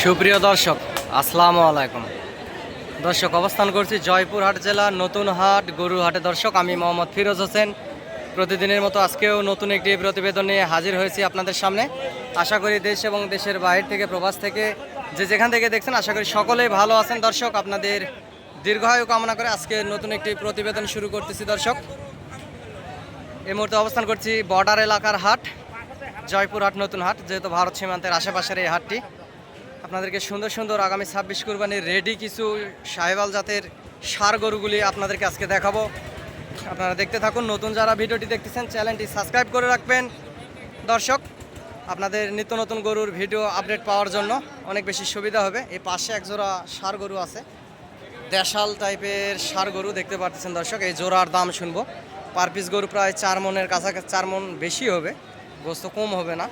সুপ্রিয় দর্শক, আসসালামু আলাইকুম। দর্শক, অবস্থান করছি জয়পুরহাট জেলার নতুন হাট গরুর হাটে। দর্শক, আমি মোহাম্মদ ফিরোজ হোসেন। প্রতিদিনের মতো আজকেও নতুন একটি প্রতিবেদন নিয়ে হাজির হয়েছি আপনাদের সামনে। আশা করি দেশ এবং দেশের বাইরে থেকে, প্রবাস থেকে, যে যেখান থেকে দেখছেন, আশা করি সকলেই ভালো আছেন। দর্শক, আপনাদের দীর্ঘায়ু কামনা করে আজকে নতুন একটি প্রতিবেদন শুরু করতেছি। দর্শক, এই মুহূর্তে অবস্থান করছি বর্ডার এলাকার হাট, জয়পুরহাট নতুন হাট। যেহেতু ভারত সীমান্তের আশেপাশের এই হাটটি, আপনাদেরকে সুন্দর সুন্দর আগামী 26 কুরবানির রেডি কিছু সাহেবাল জাতের ষাঁড় গরুগুলি আপনাদেরকে আজকে দেখাবো। আপনারা দেখতে থাকুন। নতুন যারা ভিডিওটি দেখতেছেন, চ্যানেলটি সাবস্ক্রাইব করে রাখবেন। দর্শক, আপনাদের নিত্য নতুন গরুর ভিডিও আপডেট পাওয়ার জন্য অনেক বেশি সুবিধা হবে। এই পাশে এক জোড়া ষাঁড় গরু আছে, দেশাল টাইপের ষাঁড় গরু দেখতে পাচ্ছেন। দর্শক, এই জোড়ার দাম শুনবো। পার পিস গরু প্রায় 4 মনের কাছাকাছি, 4 মন বেশি হবে, গোস্ত কম হবে না।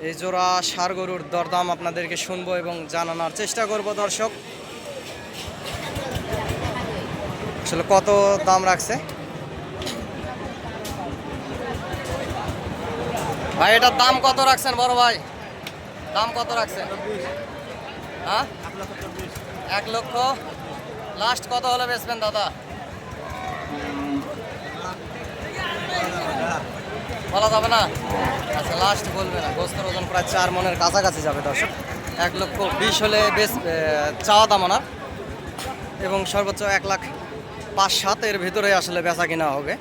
এই জোড়া ষাঁড় গরুর দরদাম আপনাদেরকে শুনবো এবং জানানোর চেষ্টা করব। দর্শক, আসলে কত দাম রাখছে ভাই? এটার দাম কত রাখছেন বড় ভাই? দাম কত রাখছেন? হ্যাঁ, 1 লক্ষ। লাস্ট কত হলে বেচবেন দাদা? বলা যাবে না? আচ্ছা, লাস্ট বলবে না। গোস্তের ওজন প্রায় 4 মনের কাছাকাছি যাবে। দর্শক, 1,20,000 হলে বেশ চাওয়া দাম আনার, এবং সর্বোচ্চ 1,05,000 এর ভিতরে আসলে বেচা কিনা হবে।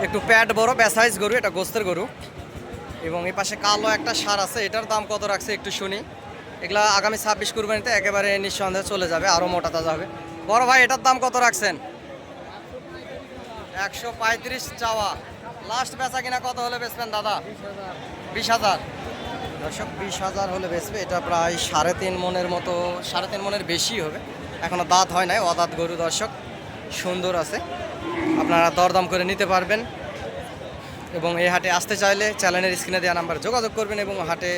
একটু প্যাড বড়, বেসাইজ গরু, এটা গোস্তের গরু। এবং এই পাশে কালো একটা ষাঁড় আছে, এটার দাম কত রাখছে একটু শুনি। এগুলা আগামী 26 কুরবানিতে একেবারে নিঃসন্দেহে চলে যাবে, আরও মোটা তাজা হবে। বড় ভাই, এটার দাম কত রাখছেন? 135 চাওয়া। লাস্ট বেচা কিনা কত হলে বেচবেন দাদা? 20,000। দর্শক, 20,000 হলে বেচবে। এটা প্রায় 3.5 মনের মতো, 3.5 মনের বেশি হবে। এখনো দাঁত হয় নাই, অদাঁত গরু। দর্শক, সুন্দর আছে, আপনারা দরদাম করে নিতে পারবেন। এবং এই হাটে আসতে চাইলে চ্যানেলের স্ক্রিনে দেওয়া নাম্বার যোগাযোগ করবেন এবং হাটে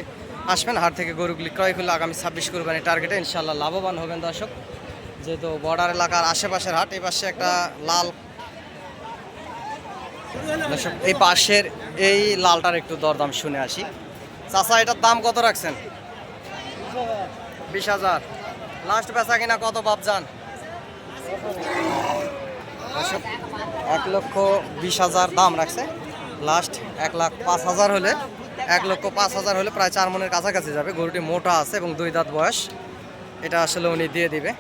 আসবেন। হাট থেকে গরুগুলি ক্রয় করলে আগামী 26 কুরবানি টার্গেটে ইনশাল্লাহ লাভবান হবেন। দর্শক, যেহেতু বর্ডার এলাকার আশেপাশের হাট। এই পাশে একটা লাল, দর্শক এই পাশের এই লালটার একটু দরদাম শুনে আসি। চাচা, এটার দাম কত রাখছেন? 20,000। লাস্ট বেচা কিনা কত ভাবজান? দর্শক, 1,20,000 দাম রাখছে। লাস্ট 1,05,000 হলে, 1,05,000 হলে প্রায় 4 মনের কাছাকাছি যাবে। গরুটি মোটা আছে এবং 2 দাঁত বয়স। এটা আসলে উনি দিয়ে দিবে।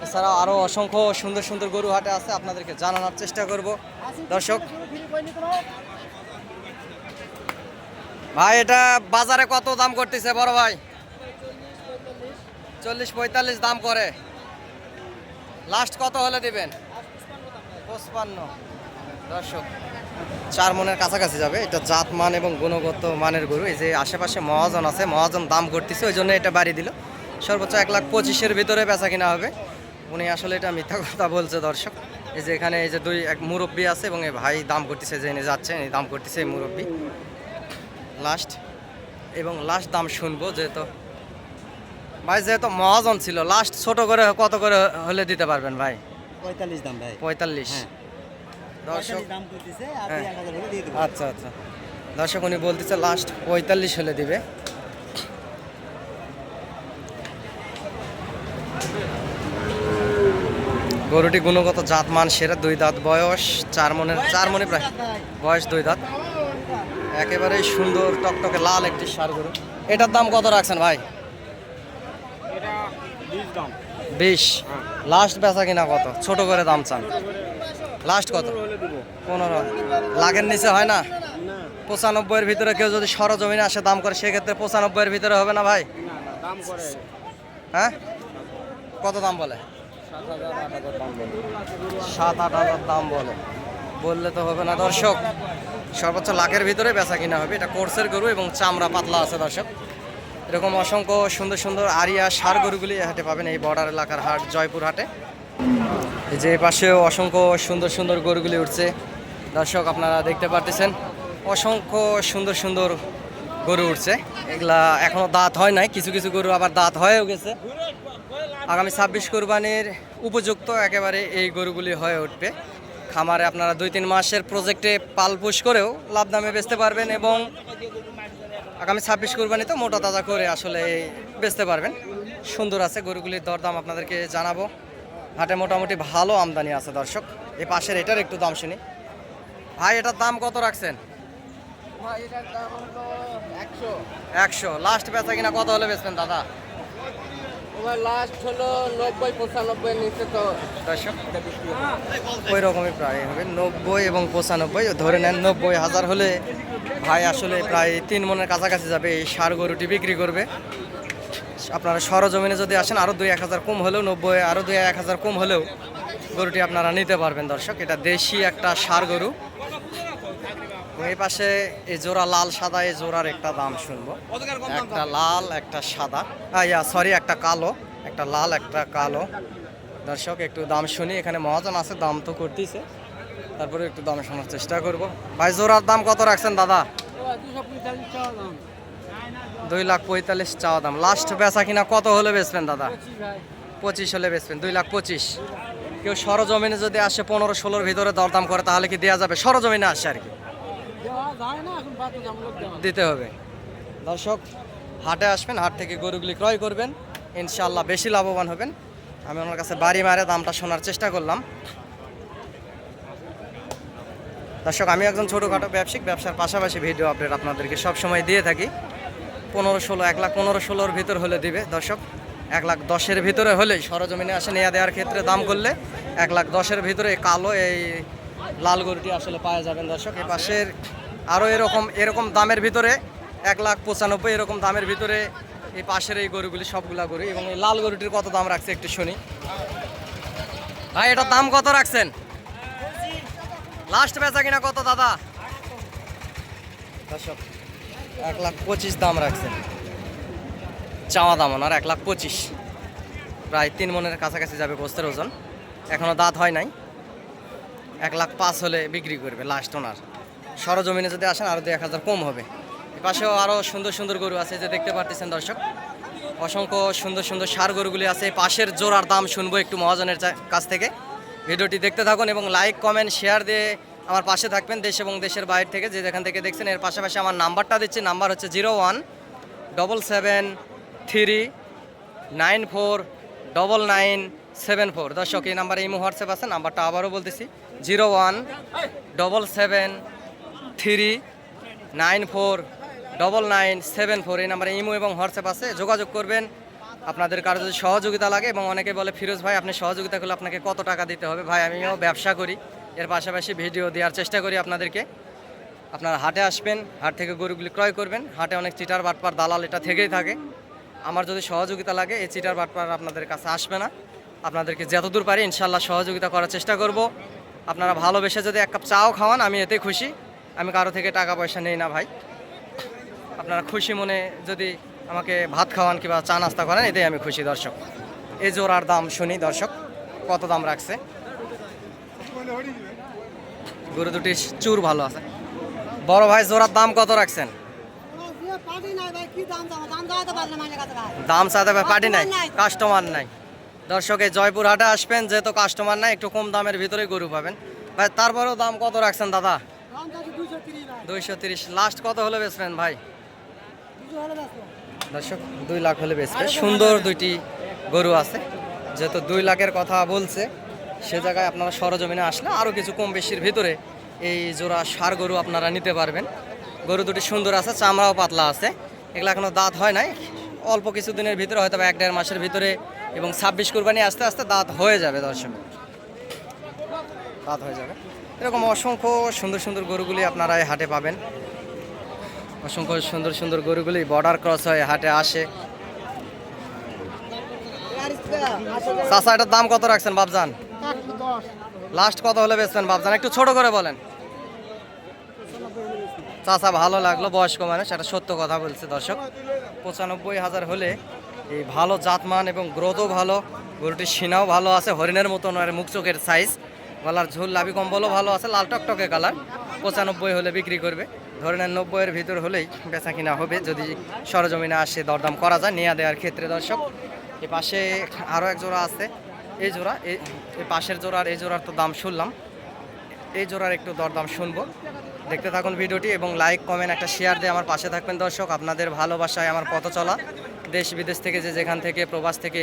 এছাড়াও আরও অসংখ্য সুন্দর সুন্দর গরু হাটে আছে, আপনাদেরকে জানানোর চেষ্টা করব। দর্শক ভাই, এটা বাজারে কত দাম করতেছে বড় ভাই? 40-45 দাম করে। লাস্ট কত হলে দিবেন? 55। দর্শক, 4 মনের কাছাকাছি যাবে। এটা জাত মান এবং গুণগত মানের গরু। এই যে আশেপাশে মহাজন আছে, মহাজন দাম করতেছে, ওই জন্য এটা বাড়ি দিল। সর্বোচ্চ 1,25,000-এর ভিতরে বেচা কিনা হবে। উনি আসলে এটা মিথ্যা কথা বলছে। দর্শক, এই যে এখানে এই যে এক মুরব্বী আছে এবং এই ভাই দাম করতেছে, যে এনে যাচ্ছে এই দাম করতেছে এই মুরব্বী। লাস্ট এবং লাস্ট দাম শুনবো। যেহেতু ভাই, যেহেতু মহাজন ছিল, লাস্ট ছোট করে কত করে হলে দিতে পারবেন ভাই? 45 দাম ভাই। 45। দর্শক, দাম করতেছে, হ্যাঁ। 1,000 হলে দিয়ে দেব। আচ্ছা আচ্ছা, দর্শক উনি বলতেছে লাস্ট 45 হলে দিবে। গরুটি গুণগত জাত মান সেরা, 2 দাঁত বয়স, 4 মনে প্রায় বয়স, 2 দাঁত। একেবারে সুন্দর টকটকে লাল একটি ষাঁড় গরু। এটার দাম কত রাখছেন ভাই? এটা 20 দাম। 20। লাস্ট বেচা কিনা কত? ছোট করে দাম চান। লাস্ট কত? হলে দেব। 15। লাখের নিচে হয় না? না 95 এর ভিতরে কেউ যদি সরজমিনে আসে দাম করে, সেক্ষেত্রে 95 এর ভিতরে হবে না ভাই? না দাম করে। হ্যাঁ, কত দাম বলে? 7,000-8,000 দাম বলে। 7-8 হাজার দাম বলে। বললে তো হবে না। দর্শক, সর্বোচ্চ লাখের ভিতরে বেচা কিনা হবে। এটা কোর্সের গরু এবং চামড়া পাতলা আছে। দর্শক, এরকম অসংখ্য সুন্দর সুন্দর আরিয়া ষাঁড় গরুগুলি হাটে পাবেন, এই বর্ডার এলাকার হাট জয়পুর হাটে। এই যে পাশেও অসংখ্য সুন্দর সুন্দর গরুগুলি উঠছে। দর্শক, আপনারা দেখতে পারতেছেন অসংখ্য সুন্দর সুন্দর গরু উঠছে। এগুলা এখনো দাঁত হয় নাই, কিছু কিছু গরু আবার দাঁত হয়েও গেছে। আগামী 26 কুরবানির উপযুক্ত একেবারে এই গরুগুলি হয়ে উঠবে। খামারে আপনারা 2-3 মাসের প্রজেক্টে পালপুষ করেও লাভ দামে বেচতে পারবেন এবং আগামী 26 কুরবানি তো মোটা তাজা করে আসলে বেচতে পারবেন। সুন্দর আছে গরুগুলির দরদাম আপনাদেরকে জানাবো। হাটে মোটামুটি ভালো আমদানি আছে দর্শক। এই পাশের এটার একটু দাম শুনি। ভাই এটার দাম কত রাখছেন? ভাই এটার দাম হলো 100। 100 লাস্ট বেচা কিনা কত হলে বেচবেন দাদা? তোমার লাস্ট হলো 90-95 এর নিচে তো দর্শক এটা বিক্রি হবে। ওই রকমই প্রায় হবে 90 এবং 95 ধরে নেন 90,000 হলে ভাই আসলে প্রায় 3 মনের কাছাকাছি যাবে এই ষাঁড় গরুটি বিক্রি করবে। আপনারা সরজমিনে যদি আসেন আরও 2-1,000 কম হলেও 90 আরও 2-1,000 কম হলেও গরুটি আপনারা নিতে পারবেন দর্শক। এটা দেশি একটা ষাঁড় গরু। এবং এই পাশে এই জোড়া লাল সাদা এই জোড়ার একটা দাম শুনবো। একটা লাল একটা সাদা সরি একটা কালো, একটা লাল একটা কালো। দর্শক একটু দাম শুনি। এখানে মহাজন আছে, দাম তো করতেছে, তারপরে একটু দাম শোনার চেষ্টা করব। ভাই জোড়ার দাম কত রাখছেন দাদা? 2,45,000 চাওয়া দাম। লাস্ট বেচা কিনা কত হলে বেচবেন দাদা? 25 হলে বেচবেন। 2,25,000। কেউ সরজমিনে যদি আসে 15-16 ভিতরে দরদাম করে তাহলে কি দেওয়া যাবে? সরজমিনে আসে আর কি দিতে হবে। দর্শক হাটে আসবেন, হাট থেকে গরুগুলি ক্রয় করবেন, ইনশাআল্লাহ বেশি লাভবান হবেন। আমি আমার কাছে বাড়ি মারে দামটা শোনার চেষ্টা করলাম। দর্শক আমি একজন ছোটোখাটো ব্যবসায়িক, ব্যবসার পাশাপাশি ভিডিও আপডেট আপনাদেরকে সবসময় দিয়ে থাকি। 15-16 1,15,16 ভিতর হলে দিবে দর্শক। 1,10,000 ভিতরে হলেই সরজমিনে আসে নেওয়া দেওয়ার ক্ষেত্রে দাম করলে 1,10,000 ভিতরে কালো এই লাল গরুটি আসলে পাওয়া যাবেন দর্শক। এই পাশের আরও এরকম দামের ভিতরে 1,95,000 এরকম দামের ভিতরে এই পাশের এই গরুগুলি সবগুলা গরু। এবং এই লাল গরুটির কত দাম রাখছে একটু শুনি। ভাই এটার দাম কত রাখছেন? লাস্ট বেচা কিনা কত দাদা? দর্শক 1,25,000 দাম রাখছেন। চাওয়া দাম ওনার 1,25,000, প্রায় 3 মনের কাছাকাছি যাবে গোস্তের ওজন। এখনও দাঁত হয় নাই। 1,05,000 হলে বিক্রি করবে লাস্ট ওনার। সরজমিনে যদি আসেন আরও 2-1,000 কম হবে। পাশেও আরও সুন্দর সুন্দর গরু আছে যে দেখতে পারতেছেন দর্শক। অসংখ্য সুন্দর সুন্দর ষাঁড় গরুগুলি আছে। পাশের জোড়ার দাম শুনবো একটু মহাজনের কাছ থেকে। ভিডিওটি দেখতে থাকুন এবং লাইক কমেন্ট শেয়ার দিয়ে আমার পাশে থাকবেন দেশ এবং দেশের বাইরে থেকে যে যেখান থেকে দেখছেন। এর পাশাপাশি আমার নাম্বারটা দিচ্ছি, নাম্বার হচ্ছে 0177394994। দর্শক এই নাম্বারে ইমো হোয়াটসঅ্যাপ আছে, নাম্বারটা আবারও বলতেছি 0177394994। এই নাম্বারে ইমো এবং হোয়াটসঅ্যাপ আছে, যোগাযোগ করবেন। আপনাদের কারো যদি সহযোগিতা লাগে, এবং অনেকে বলে ফিরোজ ভাই আপনি সহযোগিতা করলে আপনাকে কত টাকা দিতে হবে? ভাই আমিও ব্যবসা করি, এর পাশাপাশি ভিডিও দেওয়ার চেষ্টা করি আপনাদেরকে। আপনারা হাটে আসবেন, হাট থেকে গরুগুলি ক্রয় করবেন। হাটে অনেক চিটার বাটপার দালাল এটা থেকেই থাকে। আমার যদি সহযোগিতা লাগে এই চিটার বাটপার আপনাদের কাছে আসবে না। আপনাদেরকে যতদূর পারি ইনশাল্লাহ সহযোগিতা করার চেষ্টা করব। আপনারা ভালোবেসে যদি এক কাপ চাও খাওয়ান আমি এতে খুশি। আমি কারো থেকে টাকা পয়সা নেই না ভাই। আপনারা খুশি মনে যদি আমাকে ভাত খাওয়ান কিংবা চা নাস্তা করেন এতেই আমি খুশি দর্শক। এই জোড়ার দাম শুনি দর্শক কত দাম রাখছে। গরু দুটি চুর ভালো আছে। বড় ভাই জোড়ার দাম কত রাখছেন? দাম চাইতে পার্টি নাই, কাস্টমার নাই। দর্শক এই জয়পুর হাটে আসবেন, যেহেতু কাস্টমার নাই একটু কম দামের ভিতরেই গরু পাবেন ভাই। তারপরেও দাম কত রাখছেন দাদা? 230। লাস্ট কত হলে বেচবেন ভাই? দর্শক 2 লাখ হলে বেচবে। সুন্দর দুইটি গরু আছে, যেহেতু 2 লাখের কথা বলছে সে জায়গায় আপনারা সরজমিনে আসলে আরও কিছু কম বেশির ভিতরে এই জোড়া ষাঁড় গরু আপনারা নিতে পারবেন। গরু দুটি সুন্দর আছে, চামড়াও পাতলা আছে। এগুলো এখনও দাঁত হয় নাই, অল্প কিছু দিনের ভিতরে হয়তো 1-1.5 মাসের ভিতরে, এবং 26 কুরবানি আস্তে আস্তে দাঁত হয়ে যাবে দর্শক, দাঁত হয়ে যাবে। এরকম অসংখ্য সুন্দর সুন্দর গরুগুলি আপনারা এই হাটে পাবেন। অসংখ্য সুন্দর সুন্দর গরুগুলি বর্ডার ক্রস হয়ে হাটে আসে। চাচা এটার দাম কত রাখছেন বাবজান? লাস্ট কত হলে বেচবেন বাবজান? একটু ছোট করে বলেন। চাচা ভালো লাগলো, বয়স্ক মানুষ, এটা সত্য কথা বলছে দর্শক। 95,000 হলে এই ভালো জাতমান এবং গ্রোথও ভালো, গরুটির সিনাও ভালো আছে, হরিণের মতন আর মুখ চোখের সাইজ, গলার ঝোল লাভি কম্বলও ভালো আছে, লাল টকটকে কালার। 95 হলে বিক্রি করবে। ধরে নেন 90-এর ভিতর হলেই বেচা কিনা হবে, যদি সরজমিনে আসে দরদাম করা যায় নেওয়া দেওয়ার ক্ষেত্রে দর্শক। এই পাশে আরও এক জোড়া আছে, এই জোড়া এই পাশের জোড়ার এই জোড়ার তো দাম শুনলাম, এই জোড়ার একটু দরদাম শুনবো। দেখতে থাকুন ভিডিওটি এবং লাইক কমেন্ট একটা শেয়ার দিয়ে আমার পাশে থাকবেন দর্শক। আপনাদের ভালোবাসায় আমার পথ চলা। দেশ বিদেশ থেকে যেখান থেকে প্রবাস থেকে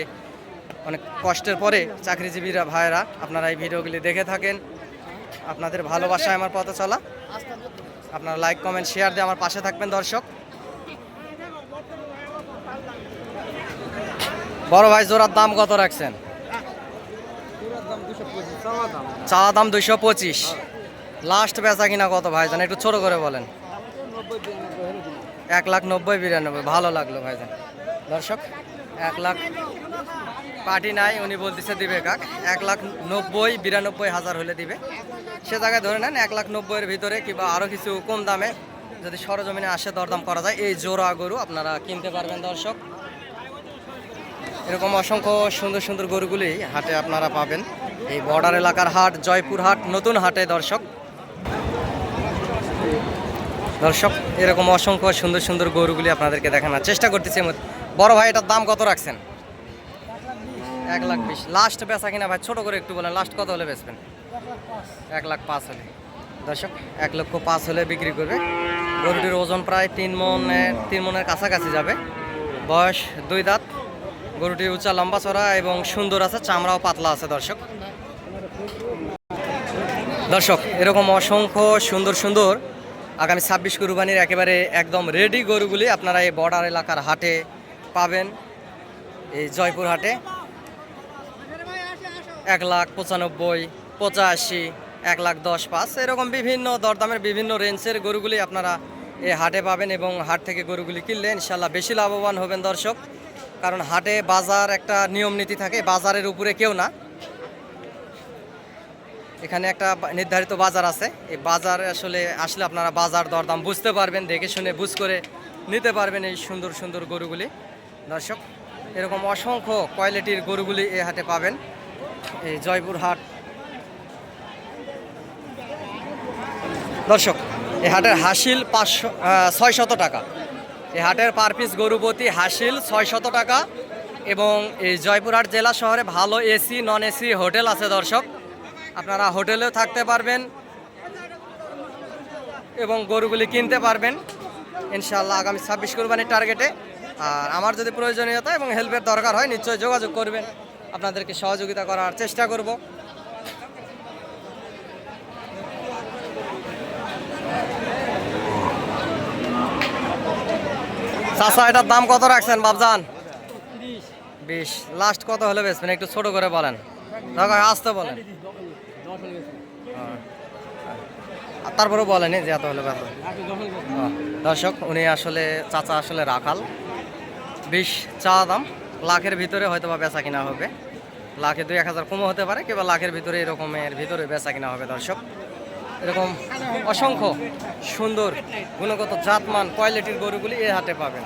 অনেক কষ্টের পরে চাকরিজীবীরা ভাইয়েরা আপনারা এই ভিডিওগুলি দেখে থাকেন। আপনাদের ভালোবাসায় আমার পথ চলা। আপনারা লাইক কমেন্ট শেয়ার দিয়ে আমার পাশে থাকবেন দর্শক। বড় ভাই জোড়ার দাম কত রাখছেন? চাওয়া দাম 225। লাস্ট বেচা কিনা কত ভাইজান একটু ছোট করে বলেন। 1,90,92 ভালো লাগলো ভাইজান। দর্শক 1,00,000 পার্টি নাই, উনি বলতেছে দিবে কাক 1,90,92,000 হলে দিবে। সে জায়গায় ধরে নেন 1,90,000-এর ভিতরে কিংবা আরও কিছু কম দামে যদি সরজমিনে আসে দরদাম করা যায় এই জোড়া গরু আপনারা কিনতে পারবেন দর্শক। এরকম অসংখ্য সুন্দর সুন্দর গরুগুলি হাটে আপনারা পাবেন। এই বর্ডার এলাকার হাট জয়পুর হাট নতুন হাটে দর্শক। দর্শক এরকম অসংখ্য সুন্দর সুন্দর গরুগুলি আপনাদেরকে দেখানোর চেষ্টা করতেছি। বড় ভাই এটার দাম কত রাখছেন? 1,20,000 লাস্ট বেচা কিনা ভাই ছোট করে একটু বলেন, লাস্ট কত হলে বেচবেন? 1,05,000 হলে দর্শক 1,05,000 হলে বিক্রি করবে। গরুটির ওজন প্রায় 3 মনের কাছাকাছি যাবে। বয়স 2 দাঁত। গরুটি উঁচা লম্বা চড়া এবং সুন্দর আছে, চামড়াও পাতলা আছে দর্শক। দর্শক এরকম অসংখ্য সুন্দর সুন্দর আগামী 26 কুরবানির একেবারে একদম রেডি গরুগুলি আপনারা এই বর্ডার এলাকার হাটে পাবেন। এই জয়পুর হাটে 1,95,000, 85,000, 1,10,500 এরকম বিভিন্ন দরদামের বিভিন্ন রেঞ্জের গরুগুলি আপনারা এই হাটে পাবেন এবং হাট থেকে গরুগুলি কিনলে ইনশাল্লাহ বেশি লাভবান হবেন দর্শক। কারণ হাটে বাজার একটা নিয়ম নীতি থাকে, বাজারের উপরে কেউ না। এখানে একটা নির্ধারিত বাজার আছে, এই বাজারে আসলে আপনারা বাজার দরদাম বুঝতে পারবেন, দেখে শুনে বুঝ করে নিতে পারবেন এই সুন্দর সুন্দর গরুগুলি দর্শক। এরকম অসংখ্য কোয়ালিটির গরুগুলি এই হাটে পাবেন এই জয়পুর হাট দর্শক। এই হাটের হাসিল 600 টাকা। এই হাটের পার পিস গরু প্রতি হাসিল 600 টাকা। এবং এই জয়পুরহাট জেলা শহরে ভালো এসি নন এসি হোটেল আছে দর্শক, আপনারা হোটেলেও থাকতে পারবেন এবং গরুগুলি কিনতে পারবেন ইনশাআল্লাহ আগামী 26 কুরবানির টার্গেটে। আর আমার যদি প্রয়োজনীয়তা এবং হেল্পের দরকার হয় নিশ্চয়ই যোগাযোগ করবেন, আপনাদেরকে সহযোগিতা করার চেষ্টা করব। চাচা এটার দাম কত রাখছেন বাবজান? 20। লাস্ট কত হলে বেচবেন একটু ছোট করে বলেন, আসতে বলেন। তারপরে বলেন যে এত হলে বেচবেন। দর্শক উনি চাচা রাখাল। 20 চা দাম, লাখের ভিতরে হয়তো বা বেচা কিনা হবে। লাখে 2-1,000 কমও হতে পারে কিংবা লাখের ভিতরে এরকমের ভিতরে বেচা কিনা হবে দর্শক। এরকম অসংখ্য সুন্দর গুণগত জাতমান কোয়ালিটির গরুগুলি এই হাটে পাবেন।